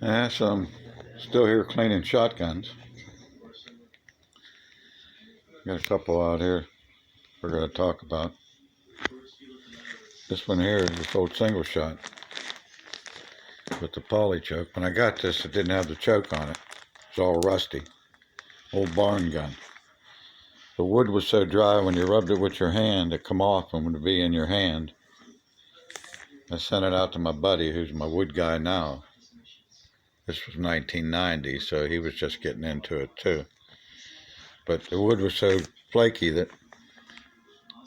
Yeah, so I'm still here cleaning shotguns. Got a couple out here we're going to talk about. This one here is this old single shot with the poly choke. When I got this, it didn't have the choke on it. It's all rusty. Old barn gun. The wood was so dry when you rubbed it with your hand, it come off and would be in your hand. I sent it out to my buddy, who's my wood guy now. This was 1990, so he was just getting into it too. But the wood was so flaky that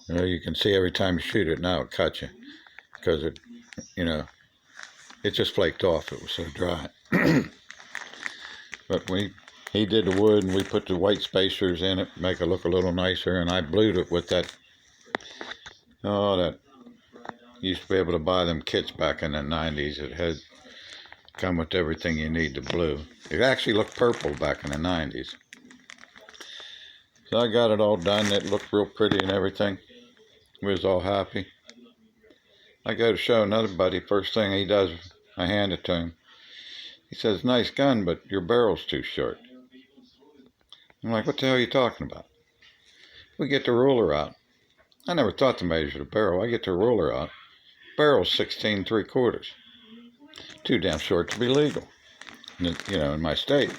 you can see every time you shoot it now it cuts you because it just flaked off. It was so dry. But he did the wood and we put the white spacers in it, make it look a little nicer, and I blued it with that. You used to be able to buy them kits back in the 90s. It had come with everything you need to blue. It actually looked purple back in the 90s. So I got it all done. It looked real pretty and everything. We was all happy. I go to show another buddy. First thing he does, I hand it to him. He says, "Nice gun, but your barrel's too short." I'm like, "What the hell are you talking about?" We get the ruler out. I never thought to measure the barrel. I get the ruler out. Barrel's 16 3/4. Too damn short to be legal, in my state.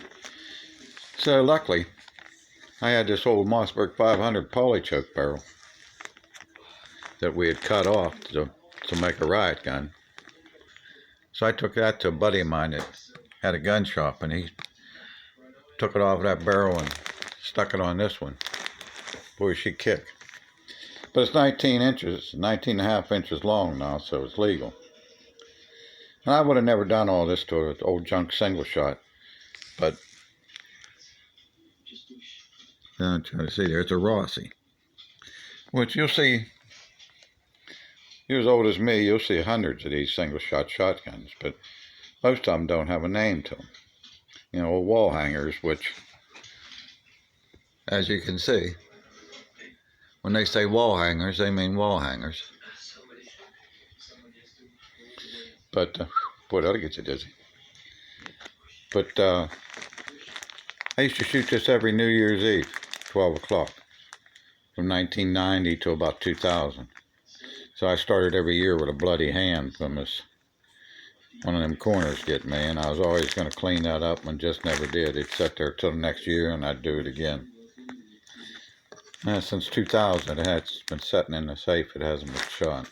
So luckily, I had this old Mossberg 500 polychoke barrel that we had cut off to make a riot gun. So I took that to a buddy of mine that had a gun shop, and he took it off that barrel and stuck it on this one. Boy, she kicked. But it's 19 inches, 19 and a half inches long now, so it's legal. And I would have never done all this to an old junk single shot, but I'm trying to see there, it's a Rossi, which you'll see, you're as old as me, you'll see hundreds of these single shot shotguns, but most of them don't have a name to them. Wall hangers, which, as you can see, when they say wall hangers, they mean wall hangers. But, boy, that'll get you dizzy. But I used to shoot this every New Year's Eve, 12 o'clock, from 1990 to about 2000. So I started every year with a bloody hand from one of them corners get me, and I was always going to clean that up and just never did. It'd sit there till the next year and I'd do it again. And since 2000, it's been sitting in the safe. It hasn't been shot.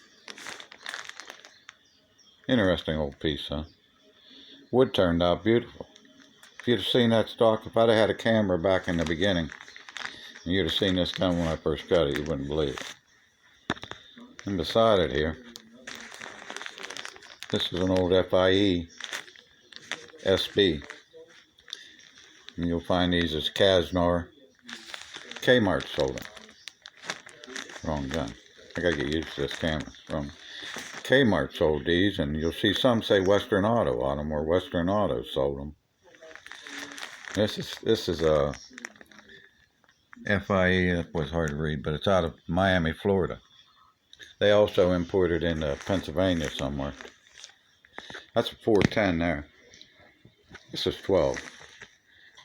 Interesting old piece, huh? Wood turned out beautiful. If you'd have seen that stock, if I'd have had a camera back in the beginning, and you'd have seen this gun when I first got it, you wouldn't believe it. And beside it here, this is an old FIE SB. And you'll find these as Kaznar. Kmart sold them. Wrong gun. I gotta get used to this camera. Wrong. Kmart sold these, and you'll see some say Western Auto on them, or Western Auto sold them. This is a FIE. That was hard to read, but it's out of Miami, Florida. They also imported into Pennsylvania somewhere. That's a 410 there. This is 12.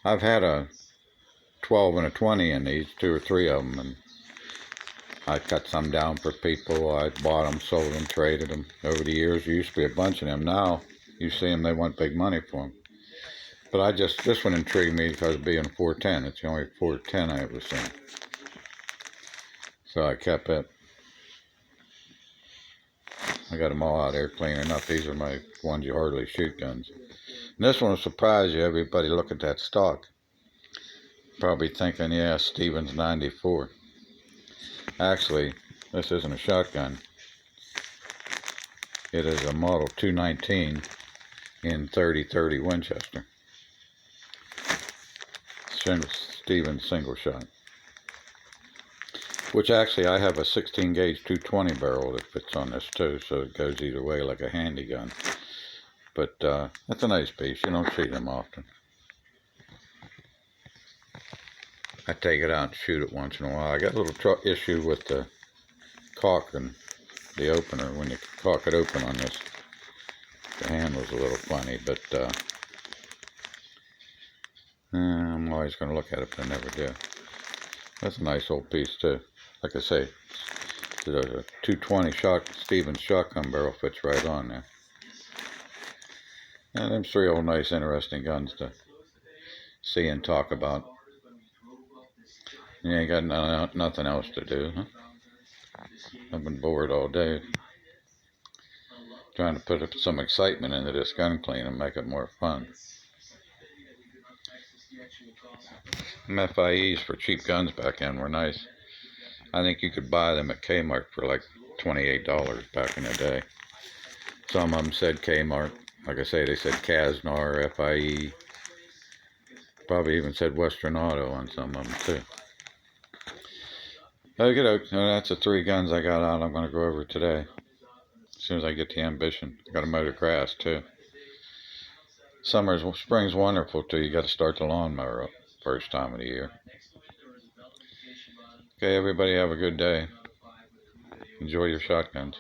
I've had a 12 and a 20 in these, 2 or 3 of them, and I cut some down for people. I bought them, sold them, traded them. Over the years, there used to be a bunch of them. Now, you see them, they want big money for them. But this one intrigued me because of being a 410. It's the only 410 I ever seen. So I kept it. I got them all out there cleaning up. These are my ones you hardly shoot guns. And this one will surprise you. Everybody look at that stock. Probably thinking, yeah, Stevens 94. Actually, this isn't a shotgun. It is a model 219 in 30-30 Winchester. Stevens single shot. Which actually I have a 16 gauge 220 barrel that fits on this too, so it goes either way like a handy gun. But that's a nice piece. You don't see them often. I take it out and shoot it once in a while. I got a little issue with the caulk and the opener. When you caulk it open on this, the handle's a little funny, but always going to look at it, but I never do. That's a nice old piece too. Like I say, the 220 Stevens shotgun barrel fits right on there. And them three old nice interesting guns to see and talk about. You ain't got nothing else to do, huh? I've been bored all day trying to put some excitement into this gun clean and make it more fun. Them FIEs for cheap guns back then were nice. I think you could buy them at Kmart for like $28 back in the day. Some of them said Kmart. Like I say, they said Casnar, FIE. Probably even said Western Auto on some of them too. Okay, that's the 3 guns I got out I'm going to go over today. As soon as I get the ambition. I got to mow the grass too. Spring's wonderful too. You got to start the lawnmower up first time of the year. Okay, everybody have a good day. Enjoy your shotguns.